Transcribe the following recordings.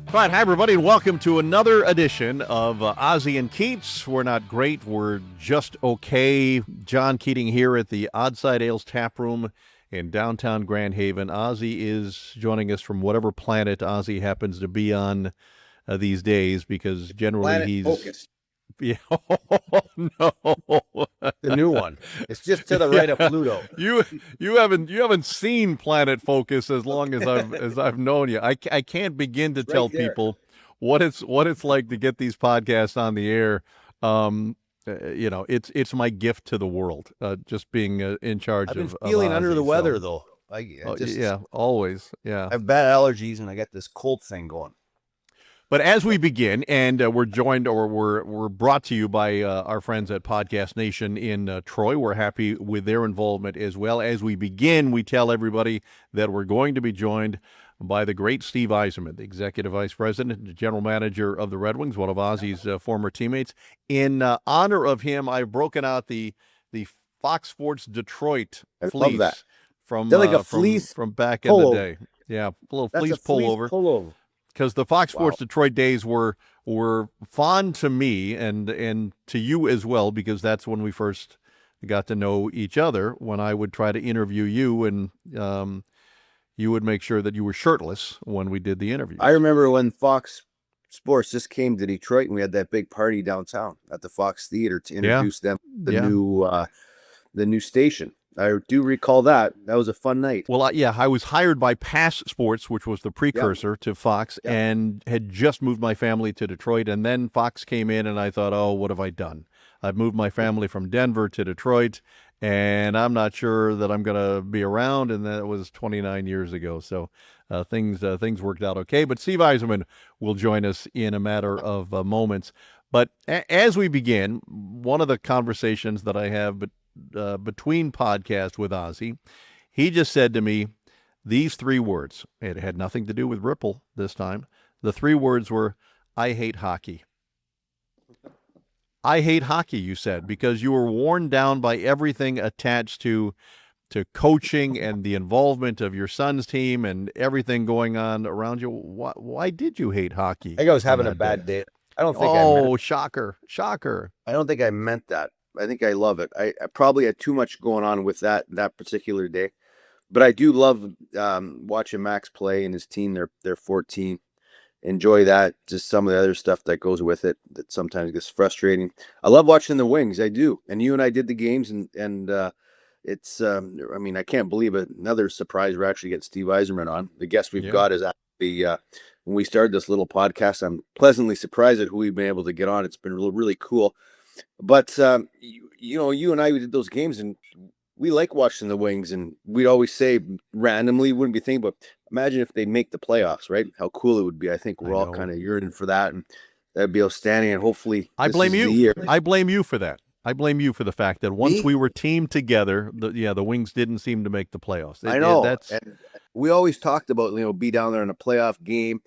All right, hi everybody, and welcome to another edition of Ozzy and Keats. We're not great, we're just okay. John Keating here at the Oddside Ales Tap Room in downtown Grand Haven. Ozzy is joining us from whatever planet Ozzy happens to be on these days, because generally Planet he's Focus, yeah. Oh, no. the new one. It's just to the right of Pluto. You haven't seen Planet Focus as long as I've known you. I can't begin to It's right tell there. people what it's like to get these podcasts on the air. It's my gift to the world. Just being in charge I've been of feeling under Ozzy, the weather so. though. I just Yeah, always. Yeah. I have bad allergies and I got this cold thing going. But as we begin, and we're brought to you by our friends at Podcast Nation in Troy. We're happy with their involvement as well. As we begin, we tell everybody that we're going to be joined by the great Steve Yzerman, the Executive Vice President and General Manager of the Red Wings, one of Ozzy's former teammates. In honor of him, I've broken out the Fox Sports Detroit I fleece love that. from They're like a fleece from back in the pullover. day. Yeah, a little That's fleece a fleece pullover. Because the Fox Sports Detroit days were fond to me and to you as well, because that's when we first got to know each other, when I would try to interview you, and you would make sure that you were shirtless when we did the interviews. I remember when Fox Sports just came to Detroit and we had that big party downtown at the Fox Theater to introduce them to the new station. I do recall that. That was a fun night. Well, I was hired by Pass Sports, which was the precursor to Fox, and had just moved my family to Detroit. And then Fox came in, and I thought, oh, what have I done? I've moved my family from Denver to Detroit, and I'm not sure that I'm going to be around. And that was 29 years ago. So things worked out okay. But Steve Yzerman will join us in a matter of moments. But as we begin, one of the conversations that I have between podcasts with Ozzy, he just said to me these three words. It had nothing to do with Ripple this time. The three words were, "I hate hockey." I hate hockey, you said, because you were worn down by everything attached to coaching and the involvement of your son's team and everything going on around you. Why did you hate hockey? I think I was having a bad day. I don't think shocker. I don't think I meant that. I think I love it. I probably had too much going on with that particular day, but I do love watching Max play and his team. They're 14. Enjoy that. Just some of the other stuff that goes with it that sometimes gets frustrating. I love watching the Wings. I do. And you and I did the games, and it's I mean, I can't believe it. Another surprise, we're actually getting Steve Yzerman on. The guest we've got is actually when we started this little podcast, I'm pleasantly surprised at who we've been able to get on. It's been really cool. But you and I, we did those games, and we like watching the Wings, and we'd always say randomly, wouldn't be thinking, but imagine if they'd make the playoffs, right? How cool it would be. I think we're all kind of yearning for that, and that'd be outstanding. And hopefully, I blame you. I blame you for that. I blame you for the fact that once we were teamed together, the Wings didn't seem to make the playoffs. I know. And we always talked about, be down there in a playoff game,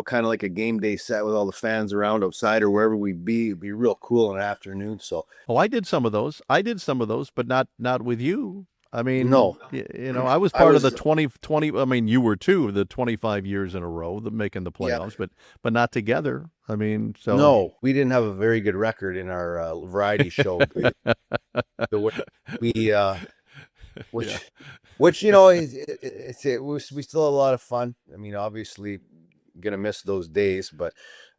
kind of like a game day set with all the fans around outside or wherever we'd be. It'd be real cool in the afternoon. So, I did some of those. But not with you. I mean, no, I was part of the 20. I mean, you were too, the 25 years in a row making the playoffs, but not together. I mean, so no, we didn't have a very good record in our variety show. Which we still had a lot of fun. I mean, obviously, gonna miss those days, but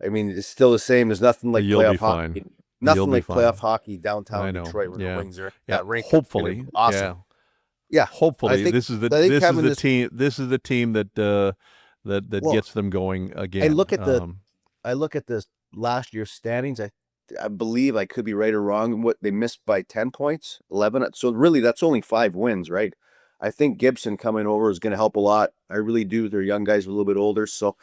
I mean, it's still the same. There's nothing like playoff hockey. Nothing like playoff hockey downtown Detroit where the Wings are. Yeah, rink. hopefully, awesome. Hopefully, this is the team. This is the team that gets them going again. I look at this last year's standings. I believe, I could be right or wrong, what they missed by 10 points, 11. So really, that's only 5 wins, right? I think Gibson coming over is going to help a lot. I really do. Their young guys are a little bit older, so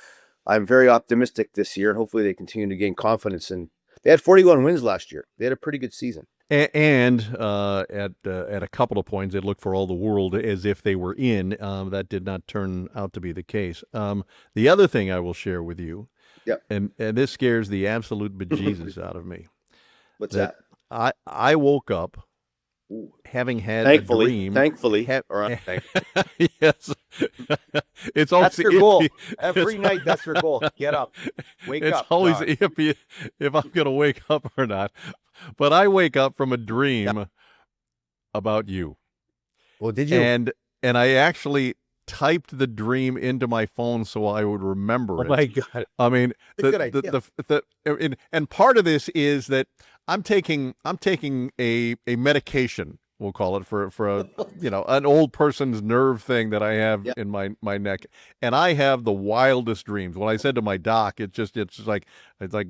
I'm very optimistic this year, and hopefully they continue to gain confidence. And they had 41 wins last year. They had a pretty good season. And at a couple of points, it looked for all the world as if they were in. That did not turn out to be the case. The other thing I will share with you, and this scares the absolute bejesus out of me. What's that? I woke up Ooh. having had a Thankfully, dream. thankfully, or unthankfully. Yes, it's always That's their goal. iffy. Every night, that's their goal. Get up, wake It's up, always John. iffy if I'm going to wake up or not. But I wake up from a Yeah. dream about you, Well, did you? and I actually typed the dream into my phone so I would remember Oh it. my God. I mean, It's a good idea. and part of this is that I'm taking a medication, we'll call it, for a an old person's nerve thing that I have Yeah. in my neck, and I have the wildest dreams. When I said to my doc, it's like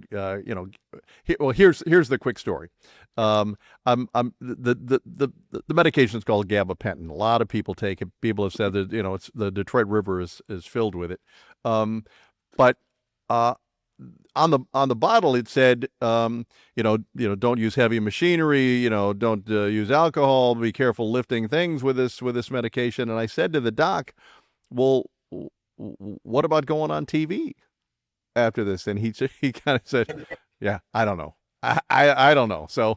well, here's the quick story. I'm the medication is called gabapentin. A lot of people take it. People have said that it's the Detroit River is filled with it. But uh, on the bottle it said, don't use heavy machinery, don't use alcohol, be careful lifting things with this medication. And I said to the doc, well, what about going on TV after this? And he kind of said, yeah, I don't know. I don't know. So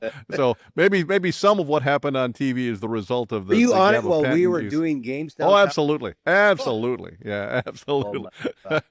maybe some of what happened on TV is the result of Were the you on it while we gabapentin were use. doing games Oh, downtown? absolutely, Oh, yeah, oh absolutely. my God.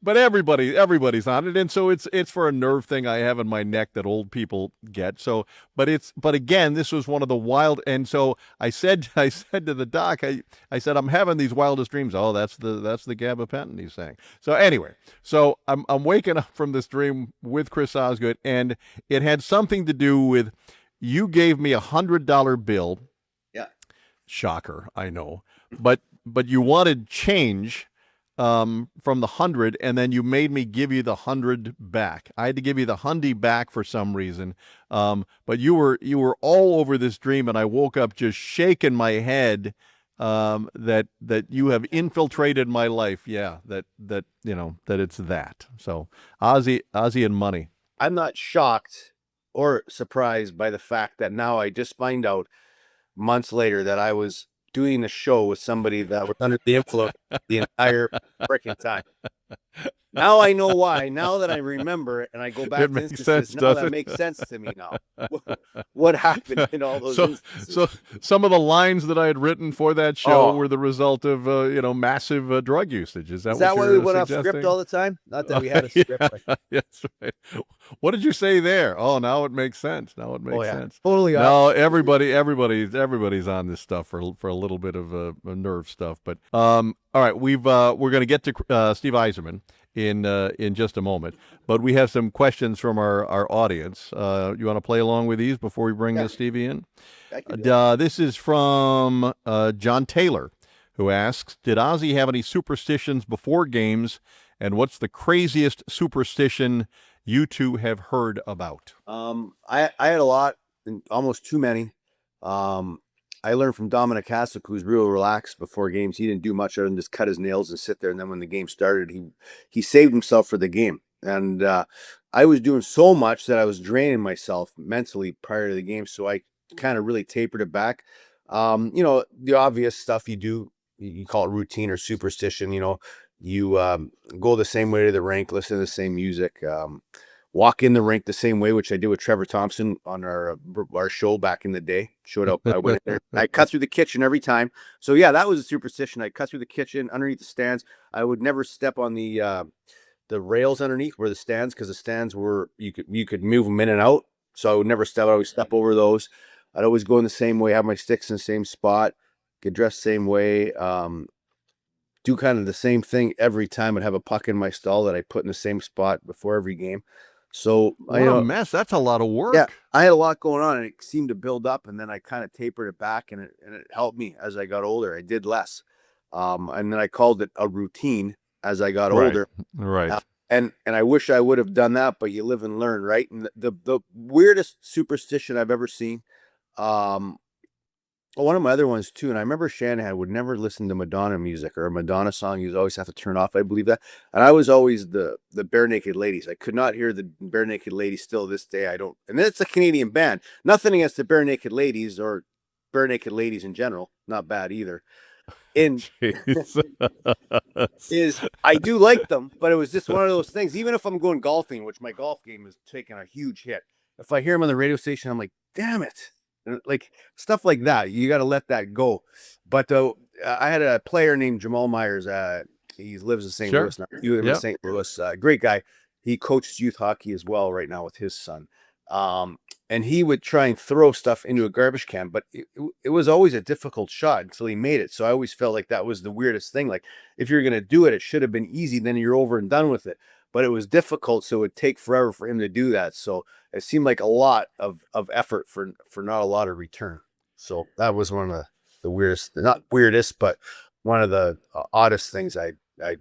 But everybody's on it, and so it's for a nerve thing I have in my neck that old people get. So, but again, this was one of the wild, and so I said to the doc, I said I'm having these wildest dreams. Oh, that's the gabapentin he's saying. So anyway, so I'm waking up from this dream with Chris Osgood, and it had something to do with you gave me $100 bill. Yeah. Shocker, I know, but you wanted change from the 100, and then you made me give you the 100 back. I had to give you the hundy back for some reason, but you were all over this dream, and I woke up just shaking my head that you have infiltrated my life. Yeah, that it's that. So Ozzy and money. I'm not shocked or surprised by the fact that now I just find out months later that I was doing a show with somebody that was under the influence the entire freaking time. Now I know why. Now that I remember it and I go back It to makes instances, sense, now does that it? makes sense to me now. What happened in all those So instances? some of the lines that I had written for that show Oh, were the result of massive drug usage. Is that is what that why we you're went off script suggesting? all the time? Not that we had a script. Yeah, that's right. What did you say there? Oh, now it makes sense. Now it Oh makes yeah, sense. totally No, opposite. everybody's on this stuff for a little bit of nerve stuff. But all right, we're going to get to Steve Yzerman in just a moment, but we have some questions from our audience. You want to play along with these before we bring Yeah, Stevie in? I can do that. This is from John Taylor, who asks, "Did Ozzy have any superstitions before games, and what's the craziest superstition you two have heard about?" I had a lot, almost too many. Um, I learned from Dominic Hasek, who's real relaxed before games. He didn't do much other than just cut his nails and sit there. And then when the game started, he saved himself for the game. And I was doing so much that I was draining myself mentally prior to the game. So I kind of really tapered it back. The obvious stuff you do, you call it routine or superstition. You go the same way to the rink, listen to the same music. Walk in the rink the same way, which I did with Trevor Thompson on our show back in the day. Showed up, I went in there, I cut through the kitchen every time. So yeah, that was a superstition. I cut through the kitchen underneath the stands. I would never step on the rails underneath where the stands, because the stands were you could move them in and out. So I would never step. I always step over those. I'd always go in the same way, have my sticks in the same spot, get dressed the same way. Do kind of the same thing every time. I'd have a puck in my stall that I put in the same spot before every game. So What a mess! That's a lot of work. yeah, I had a lot going on, and it seemed to build up, and then I kind of tapered it back, and it helped me as I got older. I did less, and then I called it a routine as I got Right. older. Right. And I wish I would have done that, but you live and learn, right? And the weirdest superstition I've ever seen, one of my other ones too, and I remember Shanahan would never listen to Madonna music or a Madonna song. You'd always have to turn off. I believe that, and I was always the Bare Naked Ladies. I could not hear the Bare Naked Ladies still this day. I don't, and it's a Canadian band. Nothing against the Bare Naked Ladies or Bare Naked Ladies in general. Not bad either. In is I do like them, but it was just one of those things. Even if I'm going golfing, which my golf game is taking a huge hit, if I hear them on the radio station, I'm like, damn it. like stuff like that. You got to let that go. But I had a player named Jamal Myers. He lives in St. Sure. Louis now. You live in Yep. St. Louis. Great guy. He coaches youth hockey as well right now with his son. Um, and he would try and throw stuff into a garbage can, but it was always a difficult shot until he made it. So I always felt like that was the weirdest thing. Like if you're going to do it, it should have been easy. Then you're over and done with it. But it was difficult, so it would take forever for him to do that. So it seemed like a lot of effort for not a lot of return. So that was one of the weirdest, not weirdest, but one of the oddest things I'd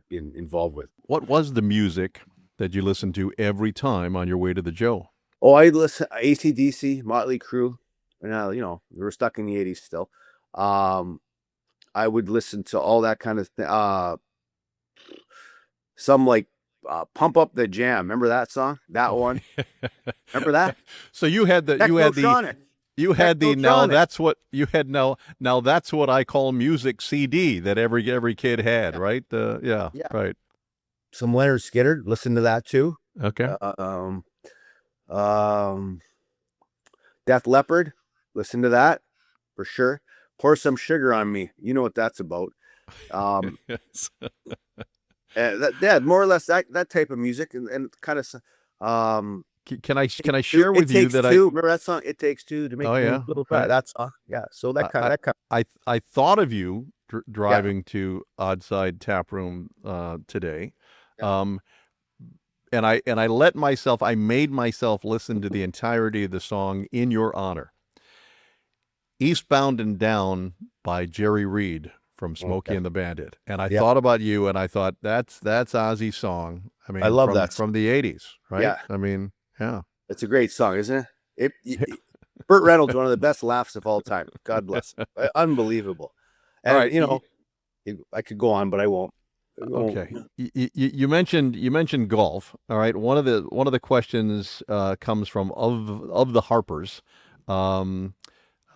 been involved with. What was the music that you listened to every time on your way to the Joe? Oh, I listen AC/DC, Motley Crue. Now, we were stuck in the 80s still. I would listen to all that kind of thing. Some like Pump Up the Jam. Remember that song? That one. Remember that? So you had the Technotronic. you had the now Technotronic. that's what you had now that's what I call music CD that every kid had, right? Yeah, Yeah. right. Some Leonard Skinner. Listen to that too. Okay. Def Leppard. Listen to that for sure. Pour Some Sugar on Me. You know what that's about. Yes. More or less that type of music and kind of Can I share with you that remember that song? It Takes Two to Make Oh, You yeah. Move a Little Right. Fat. That song. Yeah. So that kind of I thought of you driving to Oddside Tap Room today. Yeah. And I made myself listen to the entirety of the song in your honor. Eastbound and Down by Jerry Reed from Smokey and the Bandit. And I thought about you, and I thought that's Ozzy's song. I mean, I love from, that from the 80s, right? Yeah. I mean, yeah. It's a great song, isn't it? Burt Reynolds, one of the best laughs of all time. God bless him. Unbelievable. And All right. I could go on, but I won't. Okay. You mentioned golf. All right. One of the questions comes from of the Harpers,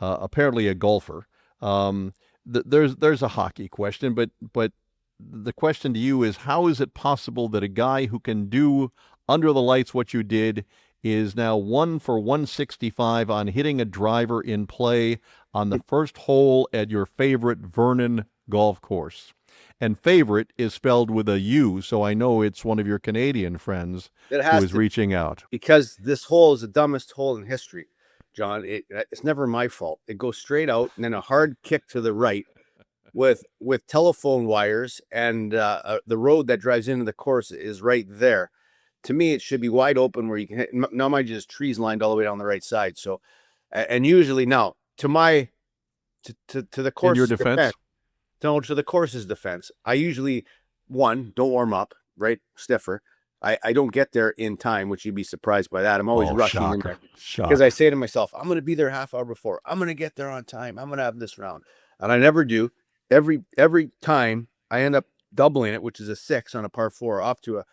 apparently a golfer. There's a hockey question, but the question to you is, how is it possible that a guy who can do under the lights what you did is now 1 for 165 on hitting a driver in play on the first hole at your favorite Vernon golf course? And favorite is spelled with a U, so I know it's one of your Canadian friends who is reaching out. Because this hole is the dumbest hole in history, John. It's never my fault. It goes straight out and then a hard kick to the right with telephone wires, and the road that drives into the course is right there. To me, it should be wide open where you can hit. Now, mind you, there's trees lined all the way down the right side. So, and usually now to the course. In your defense? To the course's defense, I usually don't warm up, right? Stiffer. I don't get there in time, which you'd be surprised by that. I'm always rushing in there because I say to myself, I'm going to be there a half hour before. I'm going to get there on time. I'm going to have this round, and I never do. Every time I end up doubling it, which is a 6 on a par 4 off to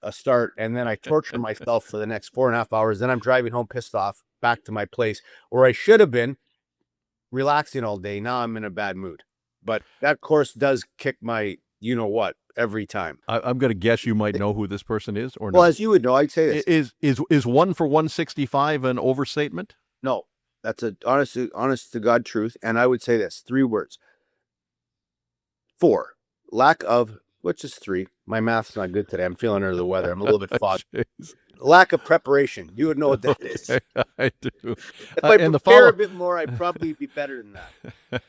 a start, and then I torture myself for the next 4.5 hours. Then I'm driving home pissed off back to my place where I should have been relaxing all day. Now I'm in a bad mood. But that course does kick my what every time. I'm going to guess you might know who this person is, or no? Well, as you would know, I'd say this. Is 1 for 165 an overstatement? No, that's a honest to God truth. And I would say this: 3 words. 4, lack of, which is 3. My math's not good today. I'm feeling under the weather. I'm a little bit foggy. Lack of preparation. You would know what that is. I do. If I prepare a bit more, I'd probably be better than that.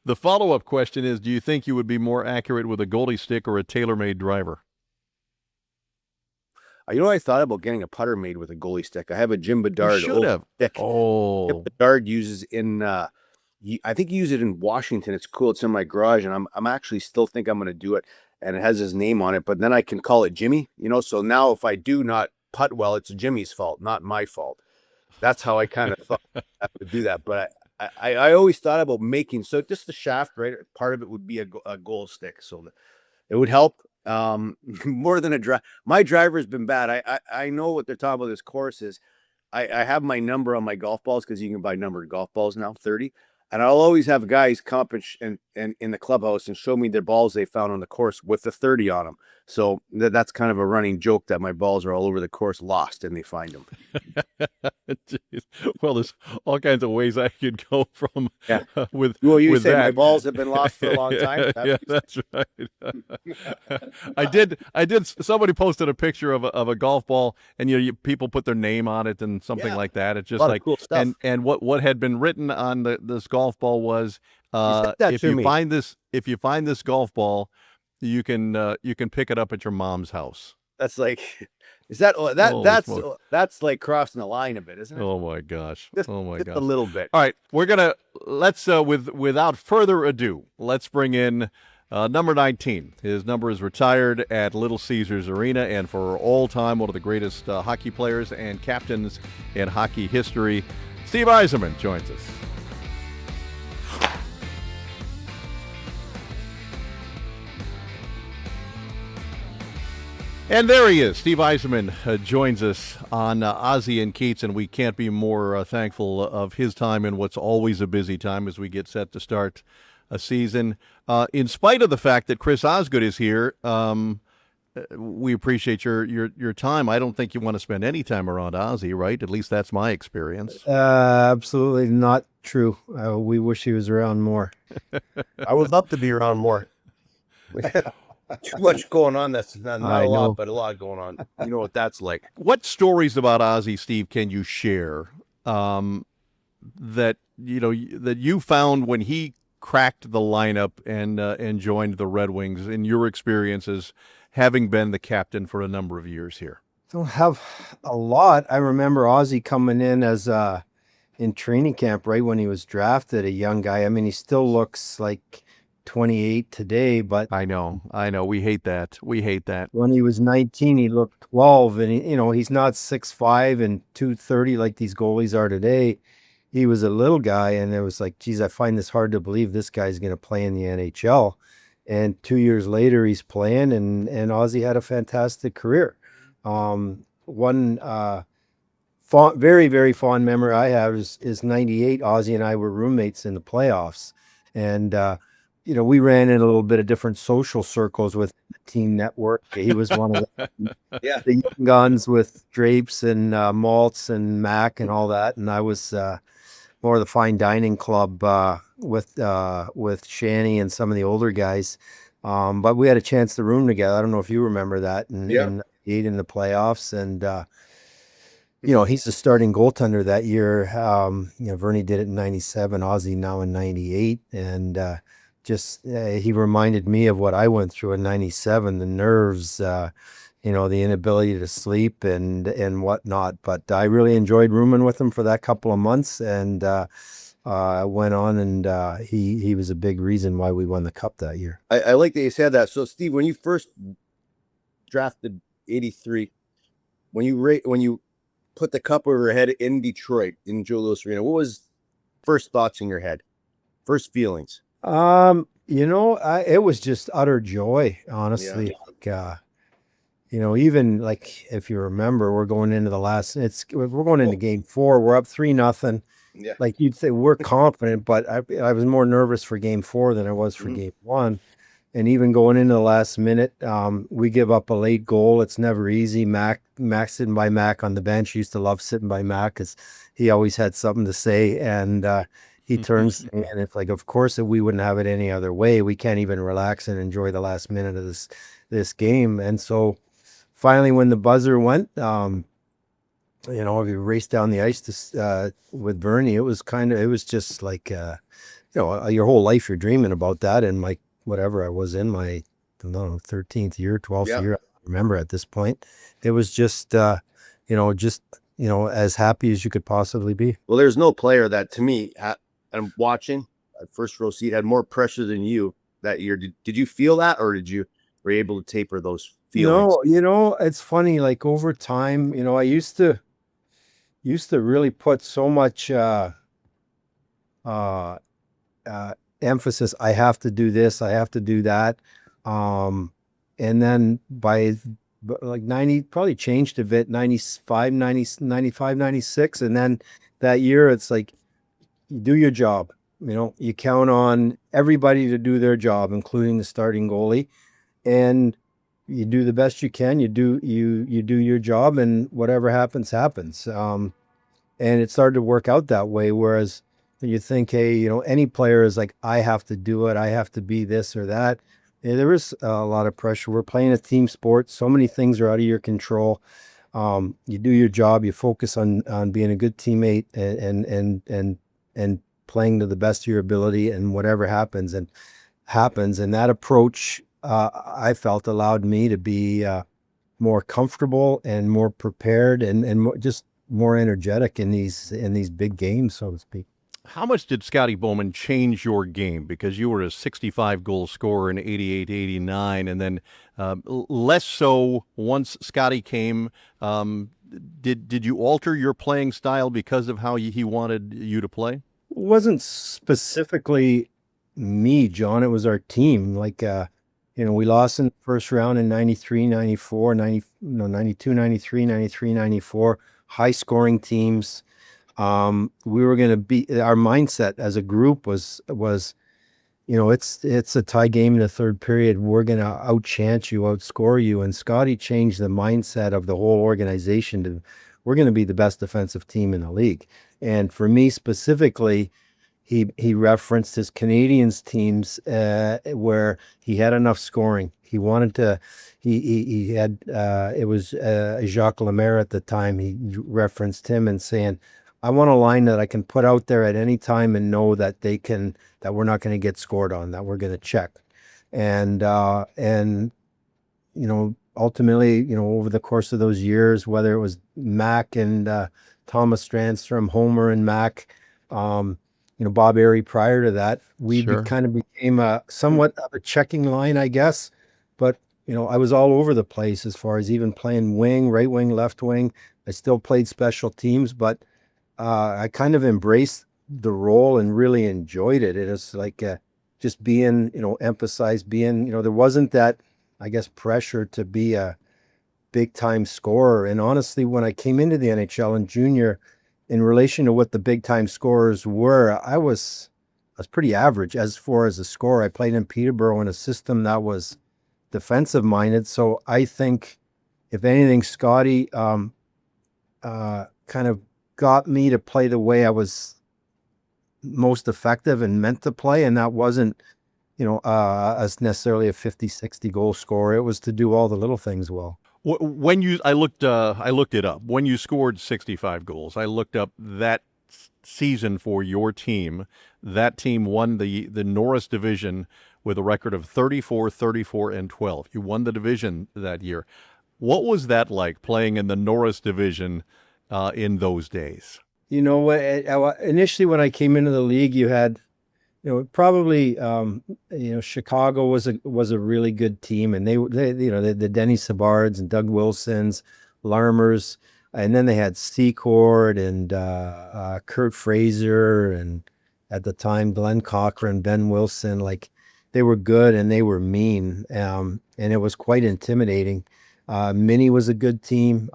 The follow-up question is, do you think you would be more accurate with a goalie stick or a tailor-made driver? I thought about getting a putter made with a goalie stick. I have a Jim Bedard should have. stick. Oh. Jim Bedard uses in I think you use it in Washington. It's cool. It's in my garage, and I'm actually still think I'm going to do it. And it has his name on it, but then I can call it Jimmy. So now if I do not putt well, it's Jimmy's fault, not my fault. That's how I kind of thought I would do that. But I always thought about making just the shaft, right? Part of it would be a goal stick, so it would help more than a drive. My driver's been bad. I know what they're talking about. This course is. I have my number on my golf balls because you can buy numbered golf balls now, 30. And I'll always have guys come up and in the clubhouse and show me their balls they found on the course with the 30 on them. So that's kind of a running joke that my balls are all over the course lost and they find them. Jeez. Well, there's all kinds of ways I could go from Yeah. with Well, you with say my that. balls have been lost for a long time. Yeah, that's right. I did. Somebody posted a picture of a golf ball, and people put their name on it and something Yeah. like that. It's A just lot of like, cool stuff. and what had been written on this golf ball was, You said that if to you me. find this golf ball, you can pick it up at your mom's house. That's like, is that Holy smoke. that's like crossing the line a bit, isn't it? Oh my gosh. Just, Oh my just a gosh. little bit. All right, let's without further ado, let's bring in number 19. His number is retired at Little Caesars Arena, and for all time, one of the greatest hockey players and captains in hockey history, Steve Yzerman joins us. And there he is. Steve Yzerman joins us on Ozzy and Keats, and we can't be more thankful of his time in what's always a busy time as we get set to start a season. In spite of the fact that Chris Osgood is here, we appreciate your time. I don't think you want to spend any time around Ozzy, right? At least that's my experience. Absolutely not true. We wish he was around more. I would love to be around more. Too much going on. That's not I a lot, know. but a lot going on. You know what that's like. What stories about Ozzy, Steve, can you share that you found when he cracked the lineup and joined the Red Wings in your experiences, having been the captain for a number of years here? Don't have a lot. I remember Ozzy coming in as in training camp right when he was drafted, a young guy. I mean, he still looks like 28 today, but I know. We hate that. when he was 19, he looked 12, and he's not 6'5" and 230 like these goalies are today. He was a little guy, and it was like, geez, I find this hard to believe this guy's going to play in the NHL. And 2 years later, he's playing, and Ozzy had a fantastic career. One very, very fond memory I have is 98. Ozzy and I were roommates in the playoffs. And, we ran in a little bit of different social circles with the team network. He was one of Yeah. the young guns with Drapes and Maltz and Mac and all that. And I was more of the fine dining club with Shanny and some of the older guys. But we had a chance to room together. I don't know if you remember that in the playoffs. And he's the starting goaltender that year. Vernie did it in 97, Ozzy now in 98. And he reminded me of what I went through in 97, the nerves, the inability to sleep and whatnot. But I really enjoyed rooming with him for that couple of months, and went on, and he was a big reason why we won the cup that year. I like that you said that. So, Steve, when you first drafted 83, when you put the cup over your head in Detroit, in Joe Louis Arena, what was first thoughts in your head? First feelings? It was just utter joy, honestly. Like, even like, if you remember, we're going into game 4. We're up 3-0. Yeah. Like you'd say, we're confident, but I was more nervous for game 4 than I was for game 1. And even going into the last minute, we give up a late goal. It's never easy. Mac sitting by Mac on the bench. Used to love sitting by Mac because he always had something to say. And he turns and it's like, of course, if we wouldn't have it any other way. We can't even relax and enjoy the last minute of this game. And so finally, when the buzzer went, if you raced down the ice with Bernie, it was just like, your whole life you're dreaming about that. And like, whatever I was in my, I don't know, 13th year, 12th year, I don't remember at this point. It was just, as happy as you could possibly be. Well, there's no player that, to me, I'm watching, first row seat, had more pressure than you that year. Did you feel that, or were you able to taper those feelings? No, it's funny. Like over time, I used to really put so much emphasis. I have to do this. I have to do that. And then by like 90, probably changed a bit, 95, 96. And then that year, it's like, you do your job. You count on everybody to do their job, including the starting goalie. And you do the best you can. You do your job, and whatever happens, happens. And it started to work out that way. Whereas you think, hey, any player is like, I have to do it. I have to be this or that. Yeah, there is a lot of pressure. We're playing a team sport. So many things are out of your control. You do your job. You focus on being a good teammate and playing to the best of your ability, and whatever happens and happens. And that approach, I felt, allowed me to be more comfortable and more prepared and just more energetic in these big games, so to speak. How much did Scotty Bowman change your game? Because you were a 65 goal scorer in 88, 89, and then less so once Scotty came. Did you alter your playing style because of how he wanted you to play? It wasn't specifically me, John. It was our team. Like, we lost in the first round in 93, 94, 90, no, 92, 93, 93, 94. High scoring teams. We were going to be, our mindset as a group was, it's a tie game in the third period. We're going to outchance you, outscore you. And Scotty changed the mindset of the whole organization to, we're going to be the best defensive team in the league. And for me specifically, he referenced his Canadians teams where he had enough scoring. He wanted to. He had. It was Jacques Lemaire at the time. He referenced him and saying, "I want a line that I can put out there at any time and know that that we're not going to get scored on. That we're going to check." And ultimately, over the course of those years, whether it was Mac and Thomas Strandstrom, Homer and Mac. Bob Airy prior to that, we Sure. kind of became somewhat of a checking line, I guess. But, I was all over the place as far as even playing wing, right wing, left wing. I still played special teams, but I kind of embraced the role and really enjoyed it. It is like just being, emphasized being, there wasn't that, I guess, pressure to be a big time scorer. And honestly, when I came into the NHL in junior, in relation to what the big time scorers were, I was pretty average as far as a scorer. I played in Peterborough in a system that was defensive minded. So I think, if anything, Scotty kind of got me to play the way I was most effective and meant to play. And that wasn't, as necessarily a 50, 60 goal scorer. It was to do all the little things well. When I looked it up. When you scored 65 goals, I looked up that season for your team. That team won the Norris division with a record of 34, 34, and 12. You won the division that year. What was that like, playing in the Norris division in those days? Initially when I came into the league, you had, probably, Chicago was a really good team, and they the Denny Sabards and Doug Wilsons, Larmers, and then they had Secord and Kurt Fraser, and at the time Glenn Cochran, Ben Wilson. Like, they were good and they were mean, and it was quite intimidating. Minnie was a good team.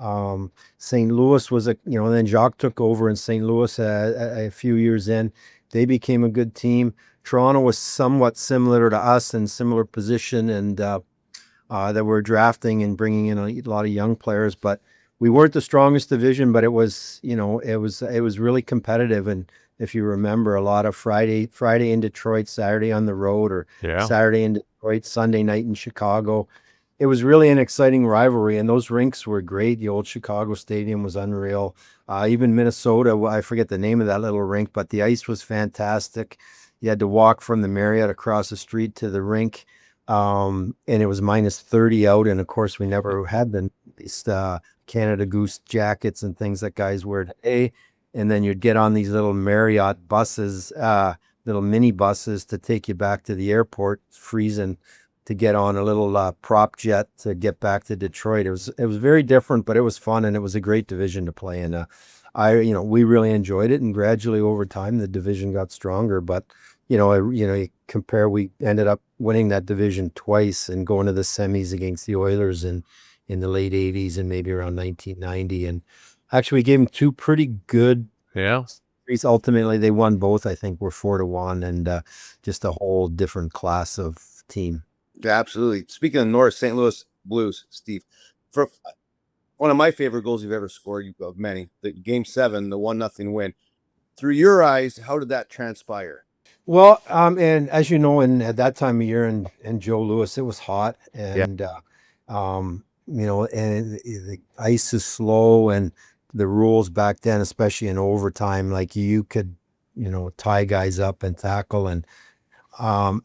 St. Louis was and then Jacques took over in St. Louis a few years in. They became a good team. Toronto was somewhat similar to us in similar position, and that we're drafting and bringing in a lot of young players. But we weren't the strongest division, but it was really competitive. And if you remember, a lot of Friday in Detroit, Saturday on the road, or Yeah. Saturday in Detroit, Sunday night in Chicago. It was really an exciting rivalry, and those rinks were great. The old Chicago Stadium was unreal. Even Minnesota, I forget the name of that little rink, but the ice was fantastic. You had to walk from the Marriott across the street to the rink, and it was minus 30 out. And of course, we never had these Canada Goose jackets and things that guys wear today. And then you'd get on these little Marriott buses, little mini buses, to take you back to the airport, freezing, to get on a little prop jet to get back to Detroit. It was very different, but it was fun, and it was a great division to play in. We really enjoyed it, and gradually over time the division got stronger. But you compare, we ended up winning that division twice and going to the semis against the Oilers in the late 80s and maybe around 1990. And actually, we gave them two pretty good. Yeah. Ultimately, they won both. I think we're 4-1, and just a whole different class of team. Yeah, absolutely. Speaking of Norris, St. Louis, Blues, Steve. For one of my favorite goals you've ever scored, of many, the Game 7, the 1-0 win. Through your eyes, how did that transpire? Well, and as you know, at that time of year in Joe Louis, it was hot, and and the ice is slow, and the rules back then, especially in overtime, like you could, tie guys up and tackle. And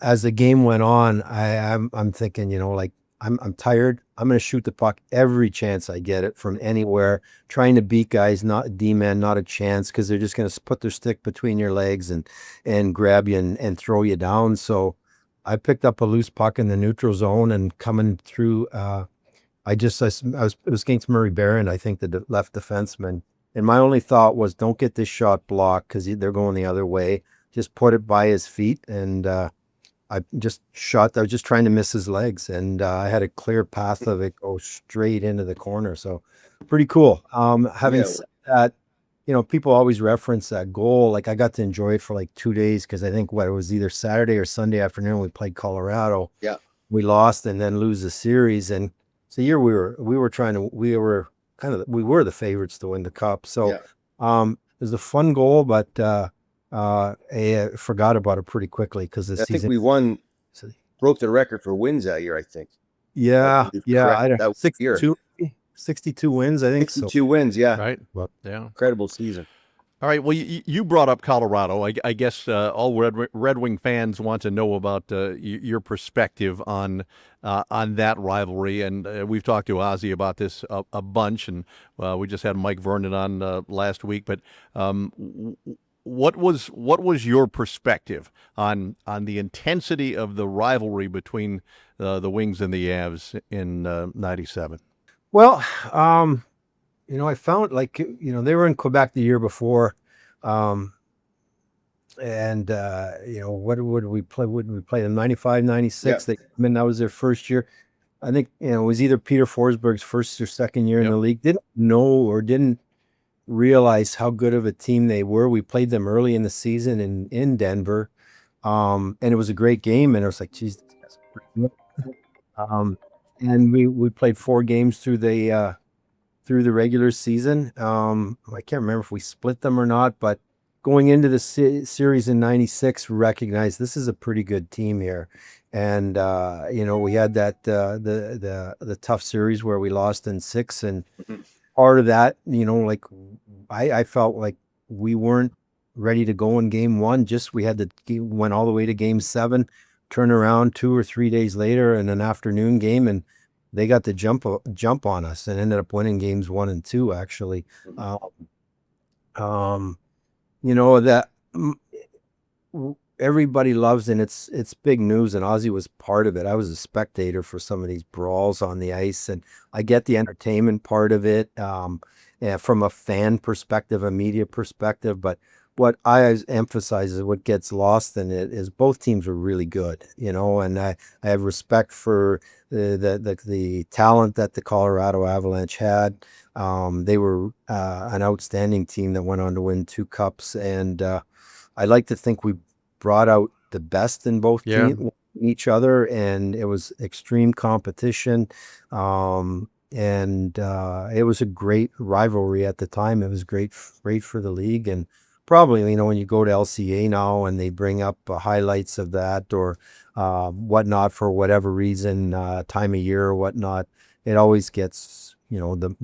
as the game went on, I'm thinking, like I'm tired. I'm going to shoot the puck every chance I get it from anywhere. Trying to beat guys, not D-men, not a chance, because they're just going to put their stick between your legs and grab you and throw you down. So I picked up a loose puck in the neutral zone and coming through. It was against Murray Barron, I think, the left defenseman. And my only thought was, don't get this shot blocked because they're going the other way. Just put it by his feet, and I just shot. I was just trying to miss his legs, and I had a clear path of it go straight into the corner. So pretty cool. Having Yeah. said that, people always reference that goal. Like I got to enjoy it for like 2 days because I think it was either Saturday or Sunday afternoon we played Colorado. Yeah. We lost and then lose the series, and it's a year we were the favorites to win the cup. So it was a fun goal, but I forgot about it pretty quickly because the I think season. we broke the record for wins that year, I think. Yeah, Correct. I don't That 62 wins, I think so. 62 wins, yeah. Right. Well, Yeah. Incredible season. All right. Well, you brought up Colorado. I guess all Red Wing fans want to know about your perspective on that rivalry. And we've talked to Ozzy about this a bunch, and we just had Mike Vernon on last week. But what was your perspective on the intensity of the rivalry between the Wings and the Avs in '97? Well, I found they were in Quebec the year before, and what would we play? Would we play in '95, '96? Yeah. That was their first year. I think it was either Peter Forsberg's first or second year in the league. Didn't know or didn't realize how good of a team they were. We played them early in the season in Denver, and it was a great game. And it was like, geez, that's pretty good. And we played 4 games through the regular season. I can't remember if we split them or not, but going into the series in '96, recognized this is a pretty good team here. And we had that the tough series where we lost in 6, and part of that, like I felt like we weren't ready to go in game 1. Just we had went all the way to game 7, turn around 2 or 3 days later in an afternoon game, and they got the jump on us and ended up winning games 1 and 2 actually. That everybody loves, and it's big news, and Ozzy was part of it. I was a spectator for some of these brawls on the ice, and I get the entertainment part of it from a fan perspective, a media perspective, but what I always emphasize is what gets lost in it is both teams were really good, and I have respect for the talent that the Colorado Avalanche had. They were an outstanding team that went on to win 2 cups, and I like to think we brought out the best in both teams, each other, and it was extreme competition. And it was a great rivalry at the time. It was great for the league, and probably, when you go to LCA now and they bring up highlights of that or whatnot for whatever reason, time of year or whatnot, it always gets the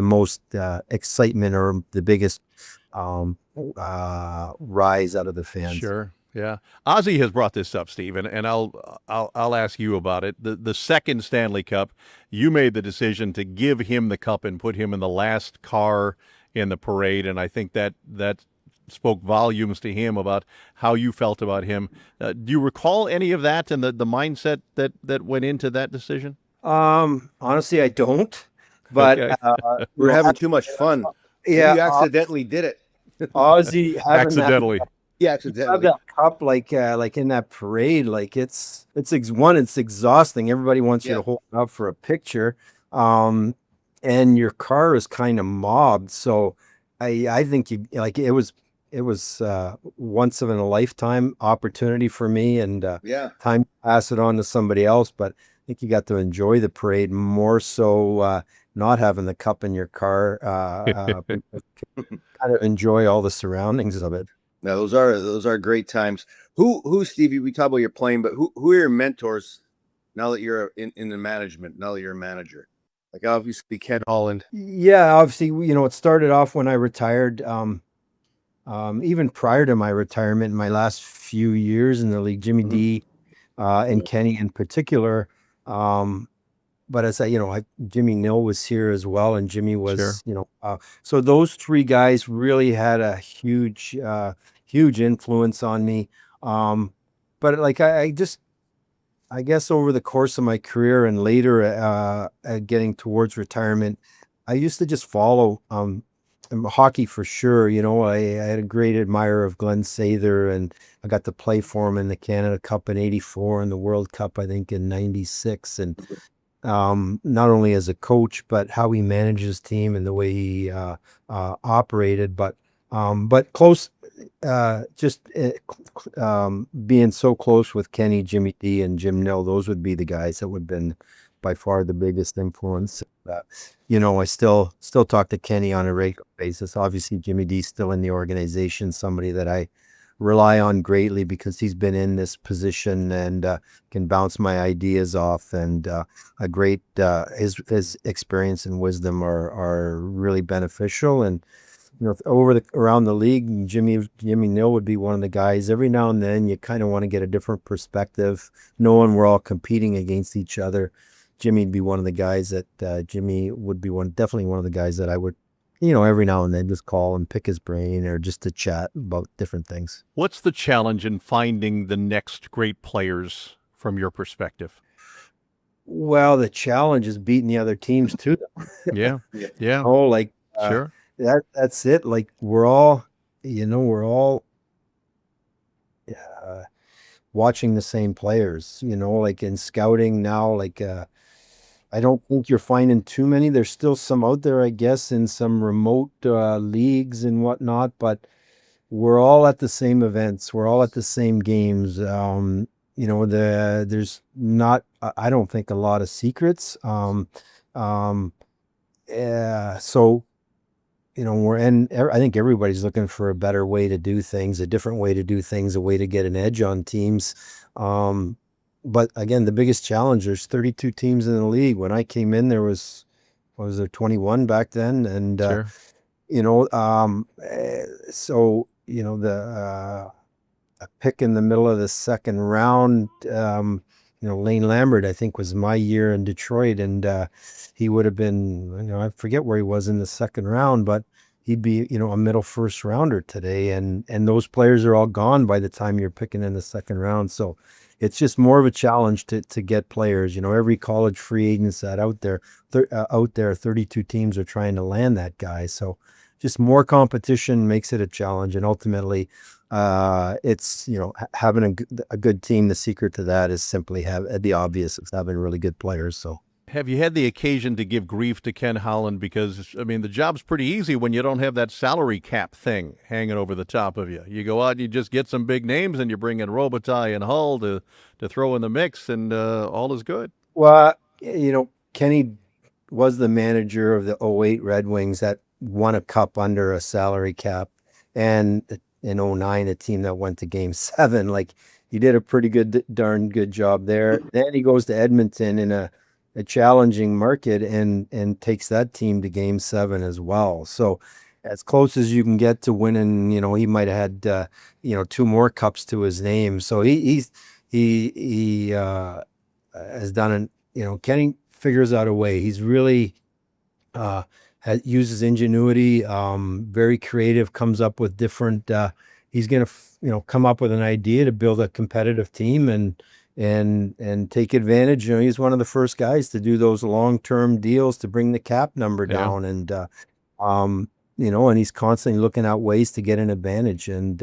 most excitement or the biggest rise out of the fans. Sure. Yeah. Ozzy has brought this up, Steve, and I'll ask you about it. The second Stanley Cup, you made the decision to give him the cup and put him in the last car in the parade, and I think that spoke volumes to him about how you felt about him. Do you recall any of that and the mindset that went into that decision? Honestly, I don't. But Okay. We're having too much fun. Yeah, You accidentally did it. Ozzy having Accidentally. Yeah, have accidentally. that cup like in that parade, like it's exhausting. Everybody wants you to hold it up for a picture, and your car is kind of mobbed. So I think it was once in a lifetime opportunity for me, and time to pass it on to somebody else. But think you got to enjoy the parade more so not having the cup in your car, kind of enjoy all the surroundings of it. Now those are great times. Who Stevie? We talk about your playing, but who are your mentors now that you're in the management? Now that you're a manager, like obviously Ken Holland. Yeah, obviously, it started off when I retired. Even prior to my retirement, in my last few years in the league, Jimmy Mhm. D, and Kenny in particular. Um, but as Jimmy Nill was here as well, and Jimmy Sure. was, so those three guys really had a huge influence on me. Um, but like I guess over the course of my career and later, getting towards retirement, I used to just follow hockey for sure. I had a great admirer of Glenn Sather, and I got to play for him in the Canada Cup in '84 and the World Cup, I think, in '96. And not only as a coach, but how he managed his team and the way he operated. But close, being so close with Kenny, Jimmy D, and Jim Nill, those would be the guys that would have been by far the biggest influence. I still talk to Kenny on a regular basis. Obviously, Jimmy D's still in the organization, somebody that I rely on greatly because he's been in this position and can bounce my ideas off, and a great his experience and wisdom are really beneficial. And around the league, Jimmy Nill would be one of the guys. Every now and then you kind of want to get a different perspective, knowing we're all competing against each other. Jimmy'd be one of the guys that Jimmy would be definitely one of the guys that I would, every now and then just call and pick his brain or just to chat about different things. What's the challenge in finding the next great players from your perspective? Well, the challenge is beating the other teams too. Yeah. Yeah. Yeah. Oh, like Sure. that's it. Like we're all uh, watching the same players. Like in scouting now. Like I don't think you're finding too many. There's still some out there, I guess, in some remote leagues and whatnot. But we're all at the same events. We're all at the same games. There's not. I don't think a lot of secrets. Um, so I think everybody's looking for a better way to do things, a different way to do things, a way to get an edge on teams. But again, the biggest challenge, there's 32 teams in the league. When I came in, what was there, 21 back then? And, Sure. so, a pick in the middle of the second round. Lane Lambert, I think, was my year in Detroit, and he would have been, I forget where he was in the second round, but he'd be, a middle first rounder today, and those players are all gone by the time you're picking in the second round. So it's just more of a challenge to get players. Every college free agent that out there, 32 teams are trying to land that guy. So just more competition makes it a challenge, and ultimately it's having a good team. The secret to that is simply have the obvious of having really good players. So Have you had the occasion to give grief to Ken Holland? Because, I mean, the job's pretty easy when you don't have that salary cap thing hanging over the top of you. You go out and you just get some big names and you bring in Robitaille and Hull to throw in the mix, and all is good. well, Kenny was the manager of the '08 Red Wings that won a cup under a salary cap, and in '09 a team that went to Game 7. Like, he did a pretty darn good job there. Then he goes to Edmonton in a challenging market and takes that team to Game 7 as well. So as close as you can get to winning, he might have had two more cups to his name. So he has done an Kenny figures out a way. He's really uh, uses ingenuity, very creative, comes up with different. He's gonna come up with an idea to build a competitive team and take advantage. He's one of the first guys to do those long-term deals to bring the cap number Yeah. down, and um, and he's constantly looking out ways to get an advantage. And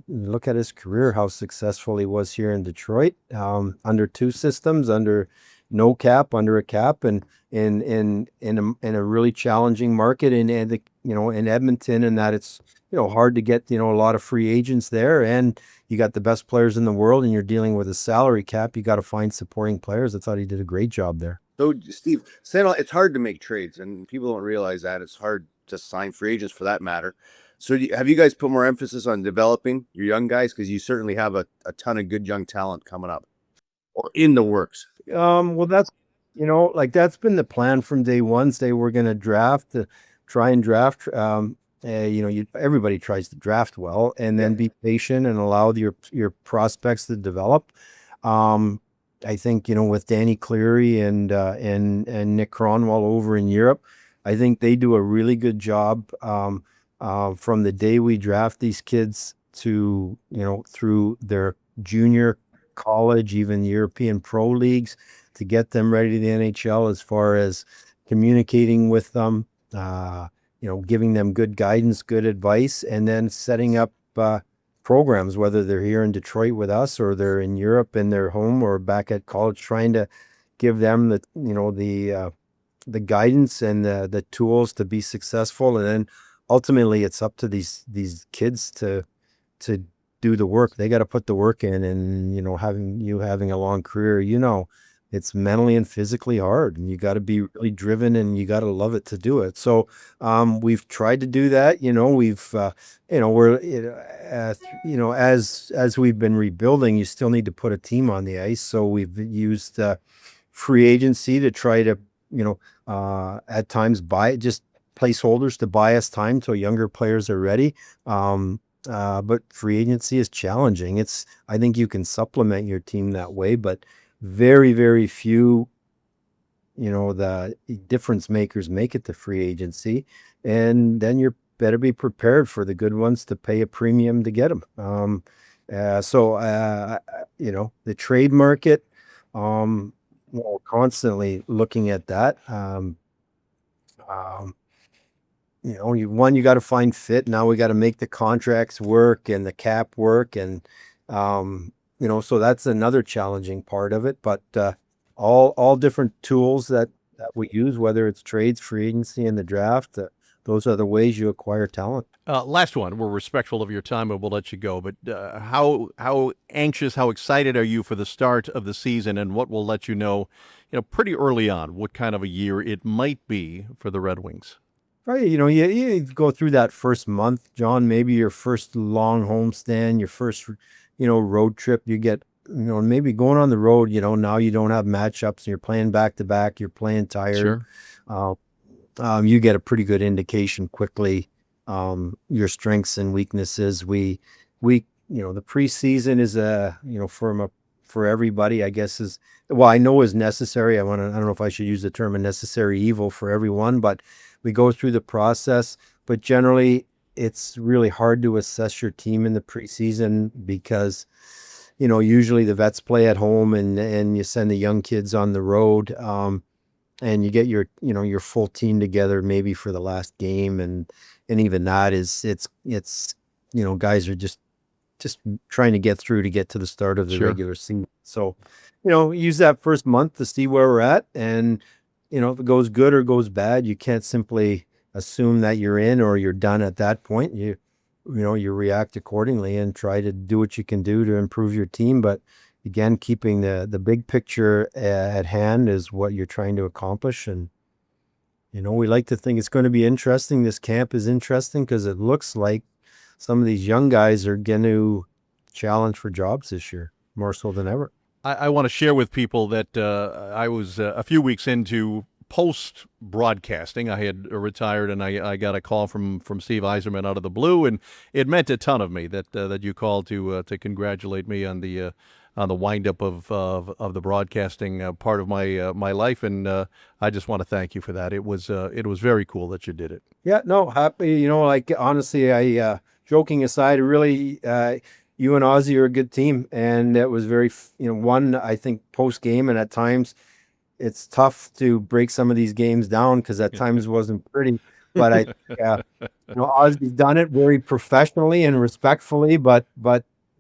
look at his career, how successful he was here in Detroit, under two systems, under no cap, under a cap, and in a really challenging market. And in Edmonton, and that it's, hard to get, a lot of free agents there, and you got the best players in the world and you're dealing with a salary cap. You got to find supporting players. I thought he did a great job there. So, Steve, it's hard to make trades, and people don't realize that it's hard to sign free agents for that matter. So, have you guys put more emphasis on developing your young guys? Because you certainly have a ton of good young talent coming up or in the works. Well, that's, that's been the plan from day one. Say we're going to try and draft. Everybody tries to draft well, and then be patient and allow your prospects to develop. I think, with Danny Cleary and Nick Cronwall over in Europe, I think they do a really good job from the day we draft these kids to, through their junior college, even European pro leagues, to get them ready to the NHL, as far as communicating with them, giving them good guidance, good advice, and then setting up programs, whether they're here in Detroit with us or they're in Europe in their home or back at college, trying to give them the guidance and the tools to be successful. And then ultimately it's up to these kids to do the work. They got to put the work in, and having a long career, it's mentally and physically hard, and you got to be really driven and you got to love it to do it. So we've tried to do that. As we've been rebuilding, you still need to put a team on the ice. So we've used free agency to try to, at times buy just placeholders to buy us time till younger players are ready. But free agency is challenging. I think you can supplement your team that way, but very, very few, the difference makers make it to free agency. And then you better be prepared for the good ones to pay a premium to get them. The trade market, constantly looking at that. You got to find fit. Now we got to make the contracts work and the cap work. And, so that's another challenging part of it, but, all different tools that we use, whether it's trades, free agency, and the draft, those are the ways you acquire talent. Last one. We're respectful of your time, and we'll let you go. But how anxious, how excited are you for the start of the season, and what will let you know, pretty early on, what kind of a year it might be for the Red Wings? Right, you go through that first month, John, maybe your first long homestand, your first, road trip. You get, maybe going on the road, now you don't have matchups and you're playing back to back, you're playing tired. Sure. You get a pretty good indication quickly, your strengths and weaknesses. The preseason is for everybody, I guess, I know is necessary. I don't know if I should use the term a necessary evil for everyone, but we go through the process. But generally, it's really hard to assess your team in the preseason because, usually the vets play at home and you send the young kids on the road, and you get your full team together maybe for the last game. And even that it's guys are just trying to get through to get to the start of the Sure. regular season. So, use that first month to see where we're at. And, if it goes good or goes bad, you can't simply assume that you're in or you're done at that point. You react accordingly and try to do what you can do to improve your team. But again, keeping the big picture at hand is what you're trying to accomplish. And, we like to think it's going to be interesting. This camp is interesting because it looks like some of these young guys are going to challenge for jobs this year, more so than ever. I want to share with people that I was a few weeks into post broadcasting. I had retired, and I got a call from Steve Yzerman out of the blue, and it meant a ton of me that you called to congratulate me on the wind up of the broadcasting part of my life, and I just want to thank you for that. It was very cool that you did it. Yeah, no, happy. Honestly, I joking aside, really, you and Ozzy are a good team, and it was very, one, I think, post game, and at times it's tough to break some of these games down because at times it wasn't pretty. But Ozzy's done it very professionally and respectfully, but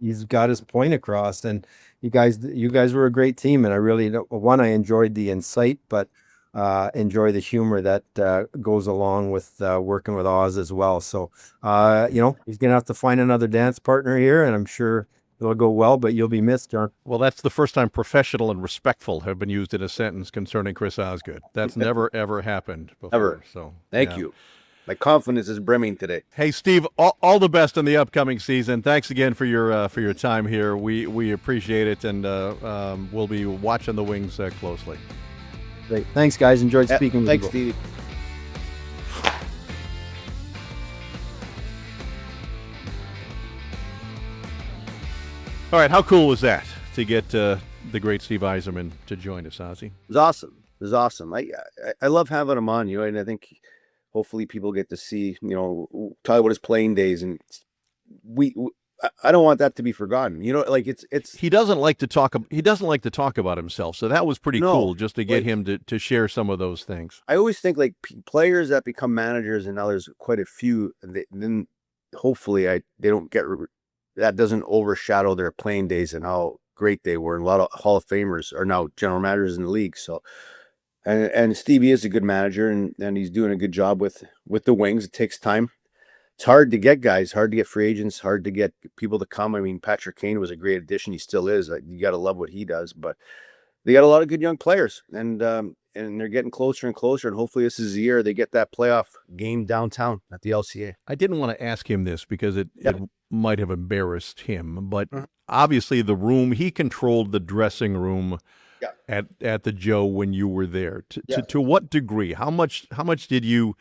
he's got his point across. And you guys were a great team, and I really, one, I enjoyed the insight, but enjoy the humor that goes along with working with Oz as well. So, he's going to have to find another dance partner here, and I'm sure it'll go well, but you'll be missed, John. Well, that's the first time professional and respectful have been used in a sentence concerning Chris Osgood. That's never, ever happened before. Ever. So Thank you. My confidence is brimming today. Hey, Steve, all the best in the upcoming season. Thanks again for your time here. We appreciate it, and we'll be watching the Wings closely. Great. Thanks, guys. Enjoyed speaking with Thanks, you. Stevie. All right, how cool was that to get the great Steve Yzerman to join us, Ozzy? It was awesome. It was awesome. I love having him on, and I think hopefully people get to see, talk about his playing days, and I don't want that to be forgotten. Like it's he doesn't like to talk. He doesn't like to talk about himself, so that was pretty cool just to get him to share some of those things. I always think like players that become managers, and now there's quite a few, and then hopefully they don't get that doesn't overshadow their playing days and how great they were. And a lot of Hall of Famers are now general managers in the league. So, and Stevie is a good manager, and he's doing a good job with the Wings. It takes time. It's hard to get guys, hard to get free agents, hard to get people to come. I mean, Patrick Kane was a great addition. He still is. You got to love what he does. But they got a lot of good young players, and they're getting closer and closer. And hopefully this is the year they get that playoff game downtown at the LCA. I didn't want to ask him this because it might have embarrassed him, but obviously he controlled the dressing room at the Joe when you were there. To what degree? How much did you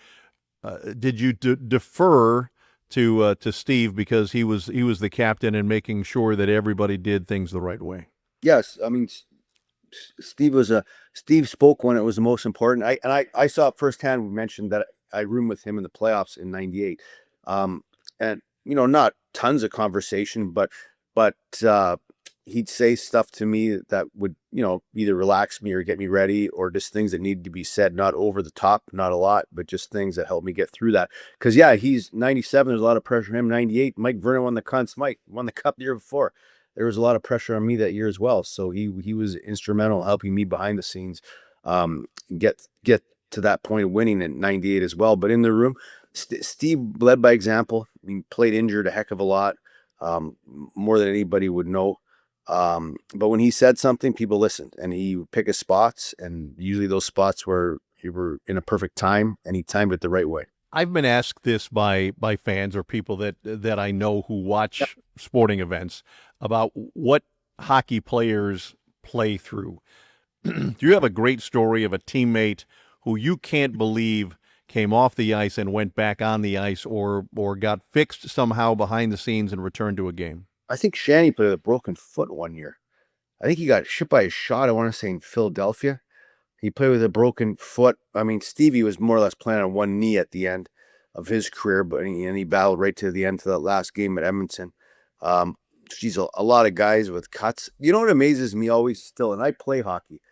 defer to Steve because he was the captain and making sure that everybody did things the right way? Yes, I mean Steve spoke when it was the most important. I saw it firsthand. We mentioned that I roomed with him in the playoffs in '98, and not tons of conversation, but he'd say stuff to me that would either relax me or get me ready, or just things that needed to be said, not over the top, not a lot, but just things that helped me get through that. Because he's 97. There's a lot of pressure on him. 98, Mike Vernon won the Conn Smythe, won the Cup the year before. There was a lot of pressure on me that year as well. So he was instrumental in helping me behind the scenes get to that point of winning in '98 as well. But in the room, Steve led by example. He played injured a heck of a lot, more than anybody would know. But when he said something, people listened, and he would pick his spots, and usually those spots were in a perfect time, and he timed it the right way. I've been asked this by fans or people that I know who watch sporting events about what hockey players play through. Do you have a great story of a teammate who you can't believe came off the ice and went back on the ice, or got fixed somehow behind the scenes and returned to a game? I think Shanny played with a broken foot one year. I think he got shipped by a shot, I want to say in Philadelphia. He played with a broken foot. I mean, Stevie was more or less playing on one knee at the end of his career, but he battled right to the end to that last game at Edmonton. Geez, a lot of guys with cuts. You know what amazes me always still, and I play hockey,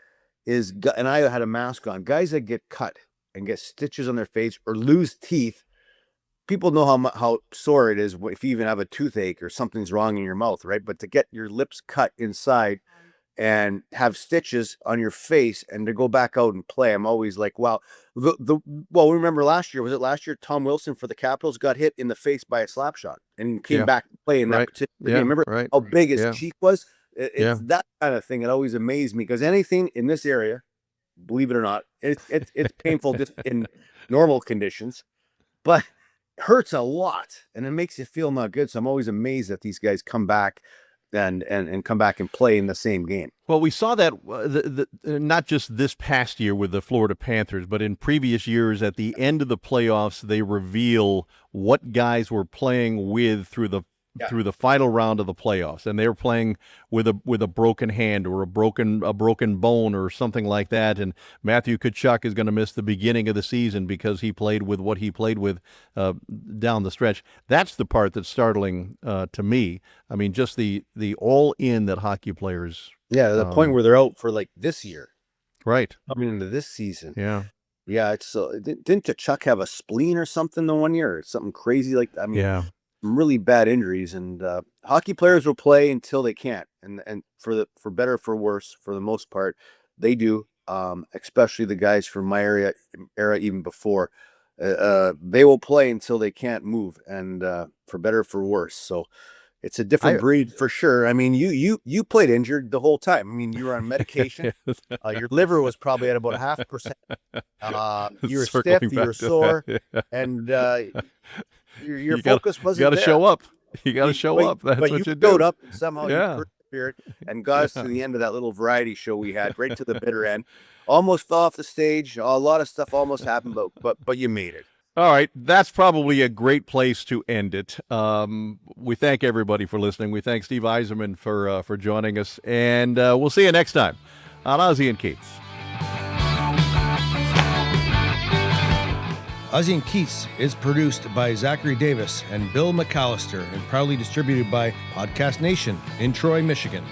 and I had a mask on, guys that get cut and get stitches on their face or lose teeth. People know how sore it is if you even have a toothache or something's wrong in your mouth, right? But to get your lips cut inside and have stitches on your face and to go back out and play, I'm always like, wow. Well, remember last year, was it last year? Tom Wilson for the Capitals got hit in the face by a slap shot and came back to play in that particular game. Remember how big his cheek was? It's that kind of thing. It always amazed me, because anything in this area, believe it or not, it's painful just in normal conditions, but hurts a lot, and it makes you feel not good. So I'm always amazed that these guys come back and come back and play in the same game. Well, we saw that not just this past year with the Florida Panthers, but in previous years. At the end of the playoffs, they reveal what guys were playing with through the final round of the playoffs, and they were playing with a broken hand or a broken bone or something like that. And Matthew Tkachuk is going to miss the beginning of the season because he played with what he played with down the stretch. That's the part that's startling to me. I mean, just the all in that hockey players. Yeah, the point where they're out for like this year, right? Coming into this season. Yeah. It's didn't Tkachuk have a spleen or something the one year? Or something crazy like that. I mean, really bad injuries, and hockey players will play until they can't, and for better or for worse, for the most part, they do. especially the guys from my era even before. They will play until they can't move, and for better or for worse. So it's a different breed for sure. I mean, you played injured the whole time. I mean, you were on medication. Your liver was probably at about 0.5%. You were stiff, you were sore, and your focus wasn't there. You got to show up. You got to show up. That's what you do. But you showed up, and somehow you persevered and got us to the end of that little variety show we had, right to the bitter end. Almost fell off the stage. A lot of stuff almost happened, but you made it. All right, that's probably a great place to end it. We thank everybody for listening. We thank Steve Yzerman for joining us, and we'll see you next time on Ozzy and Keats. Ozzy and Keats is produced by Zachary Davis and Bill McAllister and proudly distributed by Podcast Nation in Troy, Michigan.